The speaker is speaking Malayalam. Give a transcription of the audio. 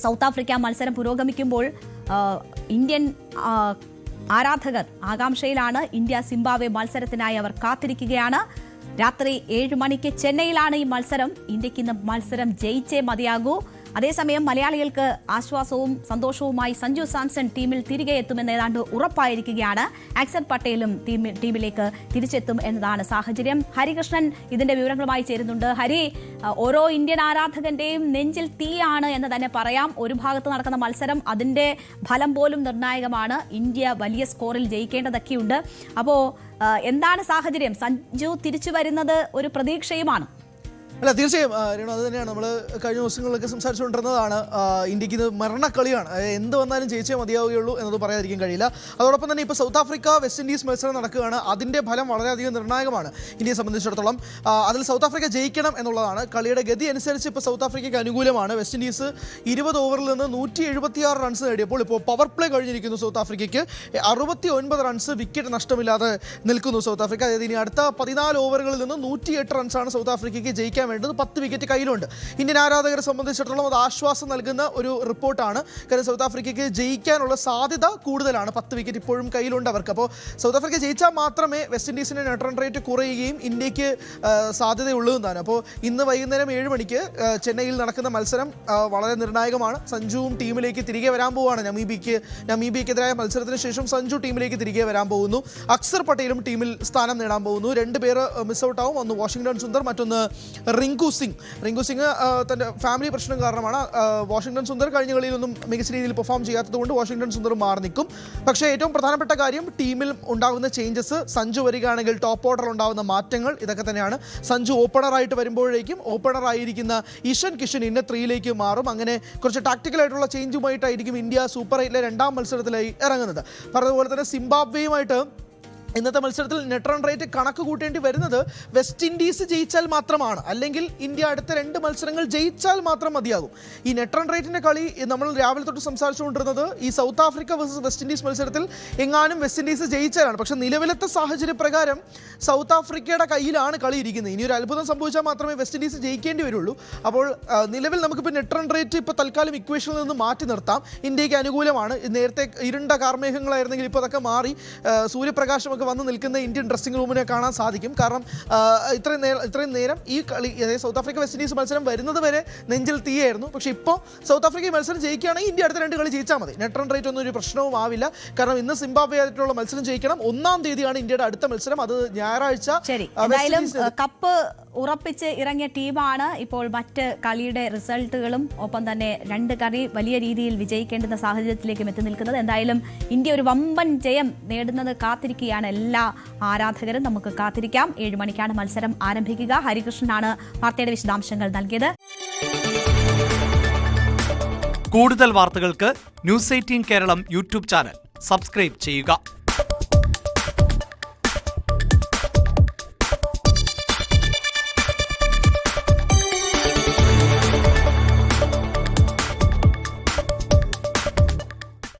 സൗത്ത് ആഫ്രിക്ക മത്സരം പുരോഗമിക്കുമ്പോൾ ഇന്ത്യൻ ആരാധകർ ആകാംക്ഷയിലാണ്. ഇന്ത്യ സിംബാബ്വെ മത്സരത്തിനായി അവർ കാത്തിരിക്കുകയാണ്. രാത്രി 7 മണിക്ക് ചെന്നൈയിലാണ് ഈ മത്സരം. ഇന്ത്യക്ക് ഇന്ന് മത്സരം ജയിച്ചേ മതിയാകൂ. അതേസമയം മലയാളികൾക്ക് ആശ്വാസവും സന്തോഷവുമായി സഞ്ജു സാംസൺ ടീമിൽ തിരികെ എത്തുമെന്ന് ഏതാണ്ട് ഉറപ്പായിരിക്കുകയാണ്. അക്സർ പട്ടേലും ടീമിലേക്ക് തിരിച്ചെത്തും എന്നതാണ് സാഹചര്യം. ഹരികൃഷ്ണൻ ഇതിന്റെ വിവരങ്ങളുമായി ചേരുന്നുണ്ട്. ഹരി, ഓരോ ഇന്ത്യൻ ആരാധകന്റെയും നെഞ്ചിൽ തീയാണ് എന്ന് തന്നെ പറയാം. ഒരു ഭാഗത്ത് നടക്കുന്ന മത്സരം അതിന്റെ ഫലം പോലും നിർണായകമാണ്. ഇന്ത്യ വലിയ സ്കോറിൽ ജയിക്കേണ്ടതൊക്കെയുണ്ട്. അപ്പോ എന്താണ് സാഹചര്യം? സഞ്ജു തിരിച്ചു വരുന്നത് ഒരു പ്രതീക്ഷയുമാണ്. അല്ല, തീർച്ചയായും രേണു, അത് തന്നെയാണ് നമ്മൾ കഴിഞ്ഞ ദിവസങ്ങളിലൊക്കെ സംസാരിച്ചുകൊണ്ടിരുന്നതാണ്. ഇന്ത്യക്ക് ഇത് മരണക്കളിയാണ്. എന്ത് വന്നാലും ജയിച്ചേ മതിയാവുകയുള്ളൂ എന്നത് പറയാതിരിക്കാൻ കഴിയില്ല. അതോടൊപ്പം തന്നെ ഇപ്പോൾ സൗത്ത് ആഫ്രിക്ക വെസ്റ്റ് ഇൻഡീസ് മത്സരം നടക്കുകയാണ്. അതിൻ്റെ ഫലം വളരെയധികം നിർണായകമാണ് ഇന്ത്യയെ സംബന്ധിച്ചിടത്തോളം. അതിൽ സൗത്ത് ആഫ്രിക്ക ജയിക്കണം എന്നുള്ളതാണ്. കളിയുടെ ഗതി അനുസരിച്ച് ഇപ്പോൾ സൗത്ത് ആഫ്രിക്കയ്ക്ക് അനുകൂലമാണ്. വെസ്റ്റ് ഇൻഡീസ് 20 ഓവറിൽ നിന്ന് 176 റൺസ് നേടിയപ്പോൾ ഇപ്പോൾ പവർ പ്ലേ കഴിഞ്ഞിരിക്കുന്നു സൗത്ത് ആഫ്രിക്കയ്ക്ക്. 69 റൺസ് വിക്കറ്റ് നഷ്ടമില്ലാതെ നിൽക്കുന്നു സൗത്ത് ആഫ്രിക്ക. അതായത് ഇനി അടുത്ത 14 ഓവറുകളിൽ നിന്ന് 108 റൺസാണ് സൗത്ത് ആഫ്രിക്കയ്ക്ക് ജയിക്കാൻ വേണ്ടത്. 10 വിക്കറ്റ് കയ്യിലുണ്ട്. ഇന്ത്യൻ ആരാധകരെ സംബന്ധിച്ചിടത്തോളം അത് ആശ്വാസം നൽകുന്ന ഒരു റിപ്പോർട്ടാണ്. കാരണം സൗത്ത് ആഫ്രിക്കയ്ക്ക് ജയിക്കാനുള്ള സാധ്യത കൂടുതലാണ്. 10 വിക്കറ്റ് ഇപ്പോഴും കയ്യിലുണ്ട് അവർക്ക്. അപ്പോൾ സൗത്ത് ആഫ്രിക്ക ജയിച്ചാൽ മാത്രമേ വെസ്റ്റ് ഇൻഡീസിന്റെ നെറ്റ് റൺ റേറ്റ് കുറയുകയും ഇന്ത്യക്ക് സാധ്യതയുള്ളൂ എന്നാണ്. അപ്പോൾ ഇന്ന് വൈകുന്നേരം 7 മണിക്ക് ചെന്നൈയിൽ നടക്കുന്ന മത്സരം വളരെ നിർണായകമാണ്. സഞ്ജുവും ടീമിലേക്ക് തിരികെ വരാൻ പോവുകയാണ്. നമീബിയക്കെതിരായ മത്സരത്തിന് ശേഷം സഞ്ജു ടീമിലേക്ക് തിരികെ വരാൻ പോകുന്നു. അക്സർ പട്ടേലും ടീമിൽ സ്ഥാനം നേടാൻ പോകുന്നു. 2 പേര് മിസ് ഔട്ട് ആവും. ഒന്ന് വാഷിംഗ്ടൺ സുന്ദർ, മറ്റൊന്ന് റിങ്കു സിംഗ് തൻ്റെ ഫാമിലി പ്രശ്നം കാരണമാണ്. വാഷിംഗ്ടൺ സുന്ദർ കഴിഞ്ഞ കളിയിലൊന്നും മികച്ച രീതിയിൽ പെർഫോം ചെയ്യാത്തതുകൊണ്ട് വാഷിംഗ്ടൺ സുന്ദർ മാറി നിൽക്കും. പക്ഷേ ഏറ്റവും പ്രധാനപ്പെട്ട കാര്യം ടീമിൽ ഉണ്ടാകുന്ന ചേഞ്ചസ്. സഞ്ജു വരികയാണെങ്കിൽ ടോപ്പ് ഓർഡറിൽ ഉണ്ടാകുന്ന മാറ്റങ്ങൾ ഇതൊക്കെ തന്നെയാണ്. സഞ്ജു ഓപ്പണറായിട്ട് വരുമ്പോഴേക്കും ഓപ്പണറായിരിക്കുന്ന ഇഷൻ കിഷൻ ഇന്ന 3ലേക്ക് മാറും. അങ്ങനെ കുറച്ച് ടാക്ടിക്കലായിട്ടുള്ള ചേഞ്ചുമായിട്ടായിരിക്കും ഇന്ത്യ സൂപ്പർ 8-ലെ 2ാം മത്സരത്തിലായി ഇറങ്ങുന്നത്. പറഞ്ഞതുപോലെ തന്നെ സിംബാബ്വേയുമായിട്ട് ഇന്നത്തെ മത്സരത്തിൽ നെറ്റ് റൺ റേറ്റ് കണക്ക് കൂട്ടേണ്ടി വരുന്നത് വെസ്റ്റ് ഇൻഡീസ് ജയിച്ചാൽ മാത്രമാണ്. അല്ലെങ്കിൽ ഇന്ത്യ അടുത്ത 2 മത്സരങ്ങൾ ജയിച്ചാൽ മാത്രം മതിയാകും. ഈ നെറ്റ് റൺ റേറ്റിൻ്റെ കളി നമ്മൾ രാവിലെ തൊട്ട് സംസാരിച്ചുകൊണ്ടിരുന്നത് ഈ south Africa versus west Indies മത്സരത്തിൽ എങ്ങാനും വെസ്റ്റ് ഇൻഡീസ് ജയിച്ചാലാണ്. പക്ഷേ നിലവിലത്തെ സാഹചര്യ പ്രകാരം സൗത്ത് ആഫ്രിക്കയുടെ കയ്യിലാണ് കളി ഇരിക്കുന്നത്. ഇനി ഒരു അത്ഭുതം സംഭവിച്ചാൽ മാത്രമേ വെസ്റ്റ് ഇൻഡീസ് ജയിക്കേണ്ടി വരുള്ളൂ. അപ്പോൾ നിലവിൽ നമുക്കിപ്പോൾ നെറ്റ് റൺ റേറ്റ് ഇപ്പോൾ തൽക്കാലം ഇക്വേഷനിൽ നിന്ന് മാറ്റി നിർത്താം. ഇന്ത്യക്ക് അനുകൂലമാണ്. നേരത്തെ ഇരുണ്ട കാർമേഘങ്ങളായിരുന്നെങ്കിൽ ഇപ്പോൾ അതൊക്കെ മാറി സൂര്യപ്രകാശമൊക്കെ വന്ന് നിൽക്കുന്ന ഇന്ത്യൻ ഡ്രസ്സിംഗ് റൂമിനെ കാണാൻ സാധിക്കും. കാരണം ഇത്രയും നേരം ഈ കളി, അതായത് സൗത്ത് ആഫ്രിക്ക വെസ്റ്റ് ഇൻഡീസ് മത്സരം വരുന്നത് വരെ നെഞ്ചിൽ തീയായിരുന്നു. പക്ഷേ ഇപ്പോൾ സൗത്ത് ആഫ്രിക്ക മത്സരം ജയിക്കുകയാണെങ്കിൽ ഇന്ത്യ അടുത്ത 2 കളി ജയിച്ചാൽ മതി. നെറ്റ് റൺ റേറ്റ് ഒന്നും ഒരു പ്രശ്നവും ആവില്ല. കാരണം ഇന്ന് സിംബാബ്വെ ആയിട്ടുള്ള മത്സരം ജയിക്കണം. 1-ാം തീയതിയാണ് ഇന്ത്യയുടെ അടുത്ത മത്സരം. അത് ഞായറാഴ്ച. കപ്പ് ഉറപ്പിച്ച് ഇറങ്ങിയ ടീമാണ്. ഇപ്പോൾ മറ്റ് കളിയുടെ റിസൾട്ടുകളും ഒപ്പം തന്നെ 2 കളി വലിയ രീതിയിൽ വിജയിക്കേണ്ടുന്ന സാഹചര്യത്തിലേക്കും എത്തി നിൽക്കുന്നത്. എന്തായാലും ഇന്ത്യ ഒരു വമ്പൻ ജയം നേടുന്നത് കാത്തിരിക്കുകയാണ് എല്ലാ ആരാധകരും. നമുക്ക് കാത്തിരിക്കാം. 7 മണിക്കാണ് മത്സരം ആരംഭിക്കുക. ഹരികൃഷ്ണനാണ് വാർത്തയുടെ വിശദാംശങ്ങൾ നൽകിയത്. കൂടുതൽ വാർത്തകൾക്ക് News 18 Keralam YouTube channel subscribe ചെയ്യുക.